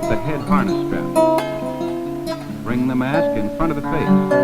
the head harness strap. Bring the mask in front of the face.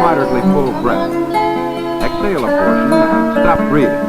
Moderately full breath. Exhale a portion and stop breathing.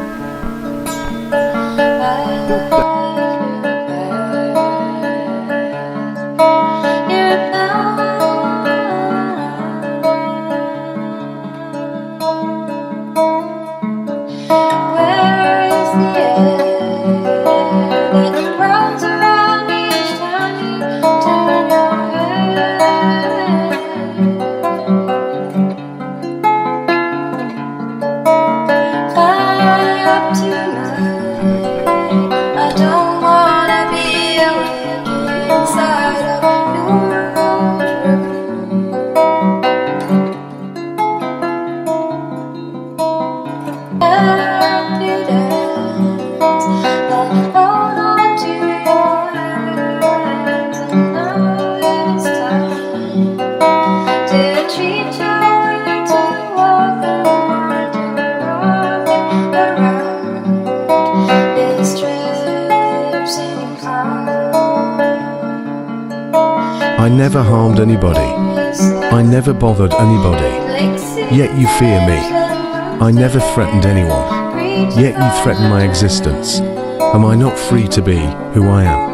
I never harmed anybody. I never bothered anybody. Yet you fear me. I never threatened anyone. Yet you threaten my existence. Am I not free to be who I am?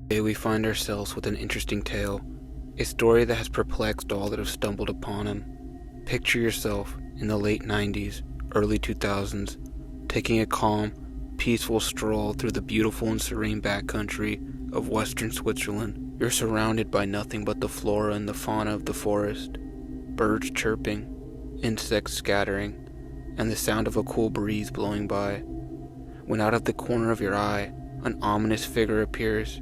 Today we find ourselves with an interesting tale, a story that has perplexed all that have stumbled upon him. Picture yourself in the late 90s, early 2000s, taking a calm, peaceful stroll through the beautiful and serene backcountry of western Switzerland. You're surrounded by nothing but the flora and the fauna of the forest, birds chirping, insects scattering, and the sound of a cool breeze blowing by, when out of the corner of your eye, an ominous figure appears.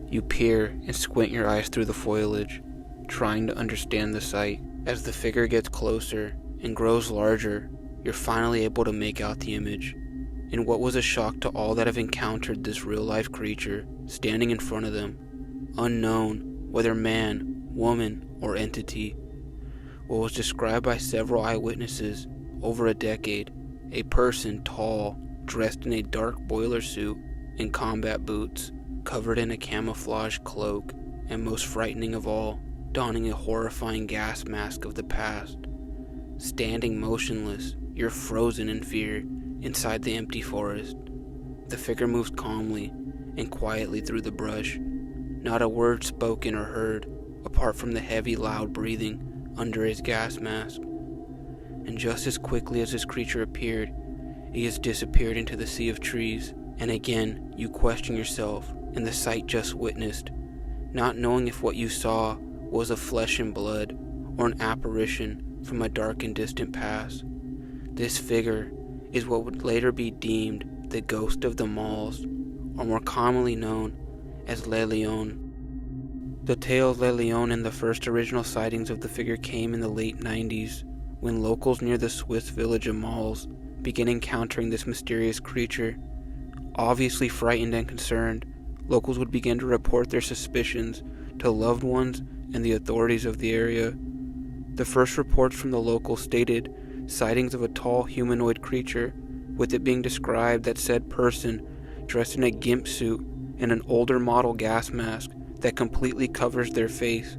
You peer and squint your eyes through the foliage, trying to understand the sight. As the figure gets closer and grows larger, you're finally able to make out the image. In what was a shock to all that have encountered this real-life creature standing in front of them, unknown, whether man, woman, or entity. What was described by several eyewitnesses over a decade, a person tall, dressed in a dark boiler suit and combat boots, covered in a camouflage cloak, and most frightening of all, donning a horrifying gas mask of the past. Standing motionless, you're frozen in fear inside the empty forest. The figure moves calmly and quietly through the brush, not a word spoken or heard, apart from the heavy, loud breathing under his gas mask. And just as quickly as this creature appeared, he has disappeared into the sea of trees. And again, you question yourself and the sight just witnessed. not knowing if what you saw was of flesh and blood or an apparition from a dark and distant past. This figure is what would later be deemed the Ghost of the Maules, or more commonly known as Loyon. The tale of Loyon and the first original sightings of the figure came in the late 90s, when locals near the Swiss village of Maules began encountering this mysterious creature. Obviously frightened and concerned, locals would begin to report their suspicions to loved ones and the authorities of the area. The first reports from the locals stated sightings of a tall humanoid creature, with it being described that said person dressed in a gimp suit and an older model gas mask that completely covers their face.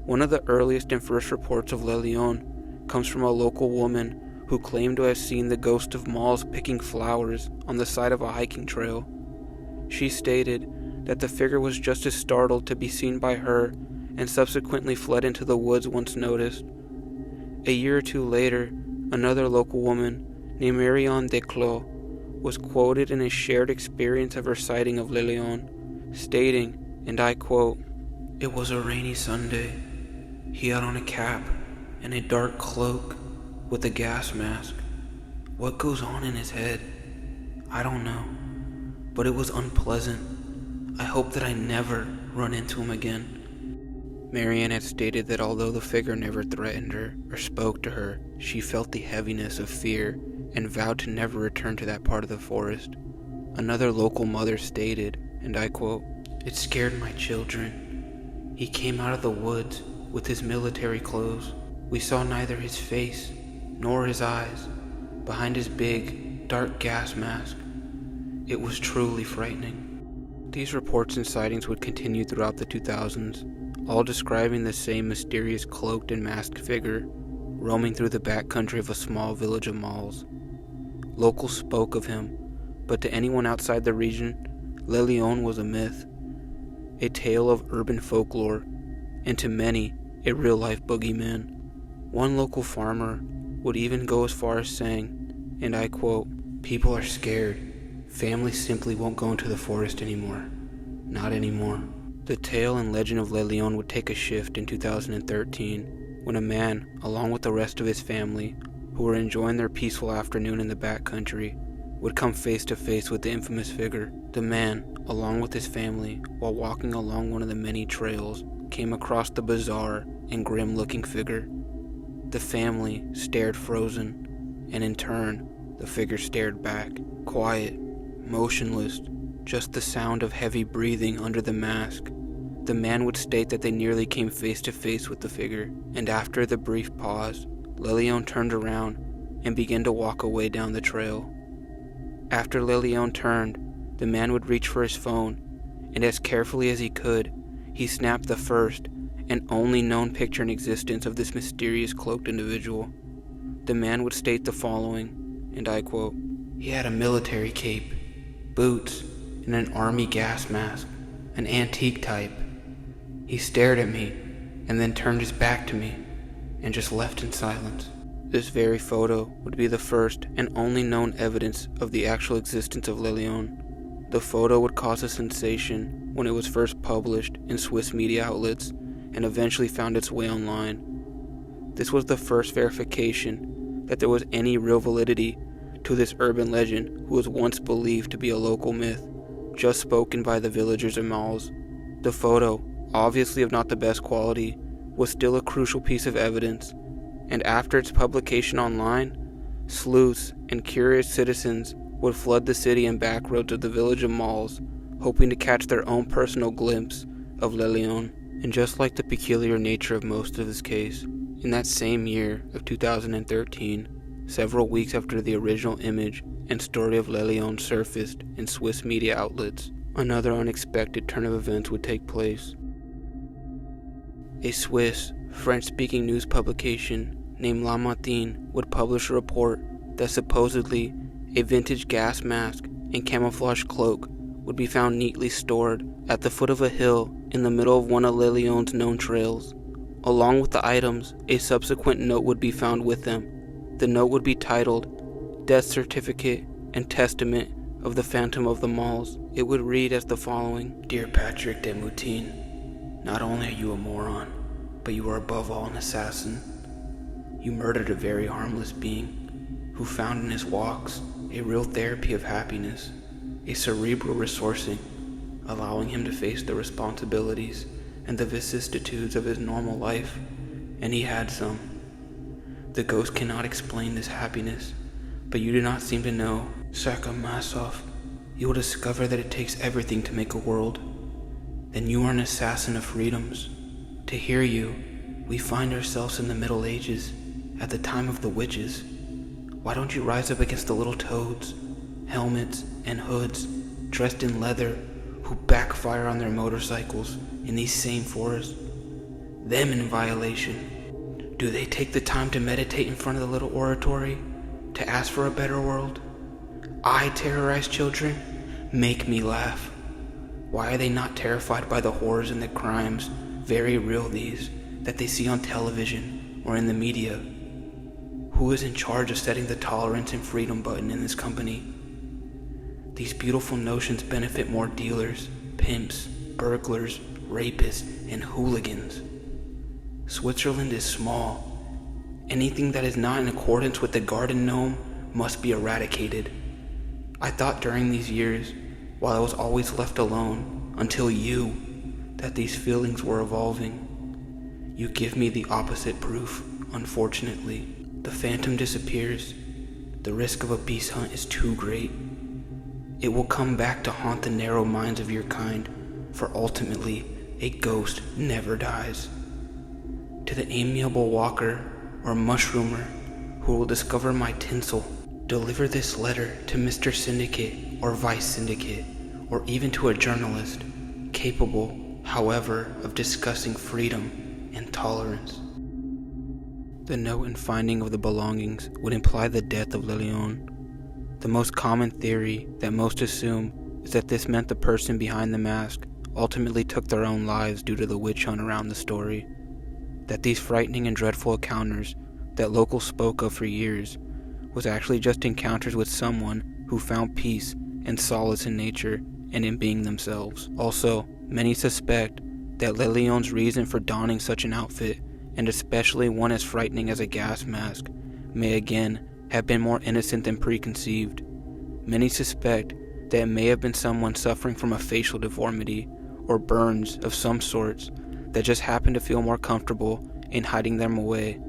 One of the earliest and first reports of Loyon comes from a local woman who claimed to have seen the Ghost of Maules picking flowers on the side of a hiking trail. She stated that the figure was just as startled to be seen by her and subsequently fled into the woods once noticed. A year or two later, another local woman named Marion Desclos was quoted in a shared experience of her sighting of Loyon, stating, and I quote, "It was a rainy Sunday. He had on a cap and a dark cloak with a gas mask. What goes on in his head? I don't know, but it was unpleasant. I hope that I never run into him again." Marianne had stated that although the figure never threatened her or spoke to her, she felt the heaviness of fear and vowed to never return to that part of the forest. Another local mother stated, and I quote, "It scared my children. He came out of the woods with his military clothes. We saw neither his face nor his eyes behind his big, dark gas mask. It was truly frightening." These reports and sightings would continue throughout the 2000s, all describing the same mysterious cloaked and masked figure roaming through the backcountry of a small village of Maules. Locals spoke of him, but to anyone outside the region, Loyon was a myth, a tale of urban folklore, and to many, a real-life boogeyman. One local farmer would even go as far as saying, and I quote, "People are scared. Families simply won't go into the forest anymore. Not anymore." The tale and legend of Loyon would take a shift in 2013, when a man, along with the rest of his family, who were enjoying their peaceful afternoon in the backcountry, would come face to face with the infamous figure. The man, along with his family, while walking along one of the many trails, came across the bizarre and grim-looking figure. The family stared frozen, and in turn, the figure stared back, quiet, motionless, just the sound of heavy breathing under the mask. The man would state that they nearly came face to face with the figure, and after the brief pause, Loyon turned around and began to walk away down the trail. After Loyon turned, the man would reach for his phone, and as carefully as he could, he snapped the first and only known picture in existence of this mysterious cloaked individual. The man would state the following, and I quote, "He had a military cape, boots, and an army gas mask, an antique type. He stared at me and then turned his back to me and just left in silence." This very photo would be the first and only known evidence of the actual existence of Loyon. The photo would cause a sensation when it was first published in Swiss media outlets and eventually found its way online. This was the first verification that there was any real validity to this urban legend who was once believed to be a local myth, just spoken by the villagers of Maules. The photo, obviously of not the best quality, was still a crucial piece of evidence, and after its publication online, sleuths and curious citizens would flood the city and back roads of the village of Maules, hoping to catch their own personal glimpse of Loyon. And just like the peculiar nature of most of his case, in that same year of 2013, several weeks after the original image and story of Loyon surfaced in Swiss media outlets, another unexpected turn of events would take place. A Swiss, French-speaking news publication named La Matin would publish a report that supposedly a vintage gas mask and camouflage cloak would be found neatly stored at the foot of a hill in the middle of one of Loyon's known trails. Along with the items, a subsequent note would be found with them. The note would be titled "Death Certificate and Testament of the Phantom of the Maules." It would read as the following: "Dear Patrick de Moutin, Not only are you a moron, but you are above all an assassin. You murdered a very harmless being who found in his walks a real therapy of happiness, a cerebral resourcing, allowing him to face the responsibilities and the vicissitudes of his normal life, and he had some. The ghost cannot explain this happiness, but you do not seem to know. Sakamasov, you will discover that it takes everything to make a world. Then you are an assassin of freedoms. To hear you, we find ourselves in the Middle Ages, at the time of the witches. Why don't you rise up against the little toads, helmets and hoods, dressed in leather, who backfire on their motorcycles in these same forests? Them in violation. Do they take the time to meditate in front of the little oratory, to ask for a better world? I terrorize children? Make me laugh. Why are they not terrified by the horrors and the crimes, very real these, that they see on television or in the media? Who is in charge of setting the tolerance and freedom button in this company? These beautiful notions benefit more dealers, pimps, burglars, rapists, and hooligans. Switzerland is small. Anything that is not in accordance with the garden gnome must be eradicated. I thought during these years, while I was always left alone, until you, that these feelings were evolving. You give me the opposite proof, unfortunately. The phantom disappears. The risk of a beast hunt is too great. It will come back to haunt the narrow minds of your kind, for ultimately, a ghost never dies. To the amiable walker or mushroomer who will discover my tinsel, deliver this letter to Mr. Syndicate or Vice Syndicate, or even to a journalist, capable, however, of discussing freedom and tolerance. The note and finding of the belongings would imply the death of Loyon. The most common theory that most assume is that this meant the person behind the mask ultimately took their own lives due to the witch hunt around the story. That these frightening and dreadful encounters that locals spoke of for years was actually just encounters with someone who found peace and solace in nature and in being themselves. Also, many suspect that Loyon's reason for donning such an outfit, and especially one as frightening as a gas mask, may again have been more innocent than preconceived. Many suspect that it may have been someone suffering from a facial deformity or burns of some sorts that just happened to feel more comfortable in hiding them away.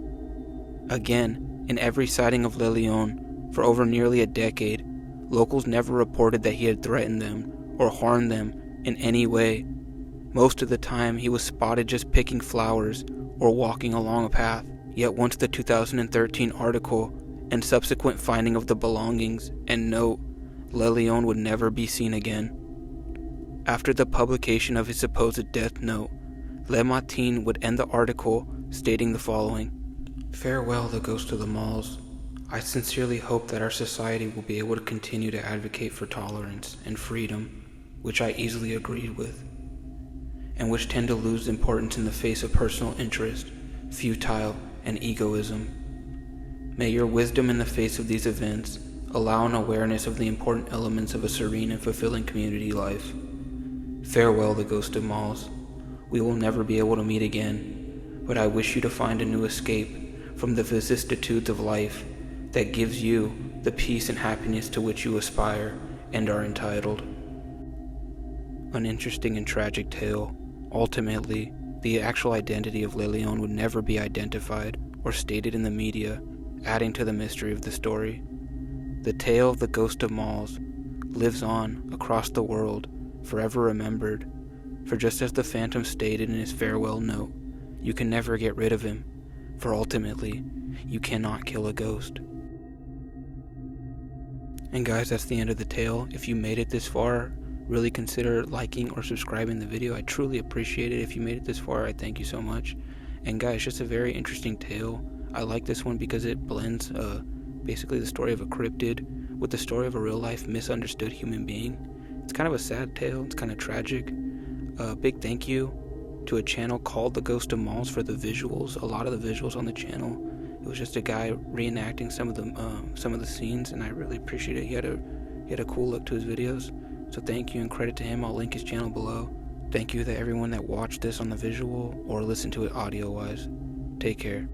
Again, in every sighting of Loyon for over nearly a decade, locals never reported that he had threatened them or harmed them in any way. Most of the time, he was spotted just picking flowers or walking along a path. Yet once the 2013 article and subsequent finding of the belongings and note, Loyon would never be seen again. After the publication of his supposed death note, Le Matin would end the article stating the following: "Farewell, the Ghost of the Maules. I sincerely hope that our society will be able to continue to advocate for tolerance and freedom, which I easily agreed with, and which tend to lose importance in the face of personal interest, futile, and egoism. May your wisdom in the face of these events allow an awareness of the important elements of a serene and fulfilling community life. Farewell, the Ghost of Maules. We will never be able to meet again, but I wish you to find a new escape from the vicissitudes of life that gives you the peace and happiness to which you aspire and are entitled." An interesting and tragic tale. Ultimately, the actual identity of Loyon would never be identified or stated in the media, adding to the mystery of the story. The tale of the Ghost of Maules lives on across the world, forever remembered, for just as the Phantom stated in his farewell note, you can never get rid of him, for ultimately, you cannot kill a ghost. And guys, that's the end of the tale. If you made it this far, really consider liking or subscribing the video. I truly appreciate it. If you made it this far, I thank you so much. And guys, just a very interesting tale. I like this one because it blends basically the story of a cryptid with the story of a real life misunderstood human being. It's kind of a sad tale. It's kind of tragic. Big thank you to a channel called The Ghost of Maules for the visuals. A lot of the visuals on the channel. It was just a guy reenacting some of the scenes, and I really appreciate it. He had a cool look to his videos. So thank you and credit to him. I'll link his channel below. Thank you to everyone that watched this on the visual or listened to it audio-wise. Take care.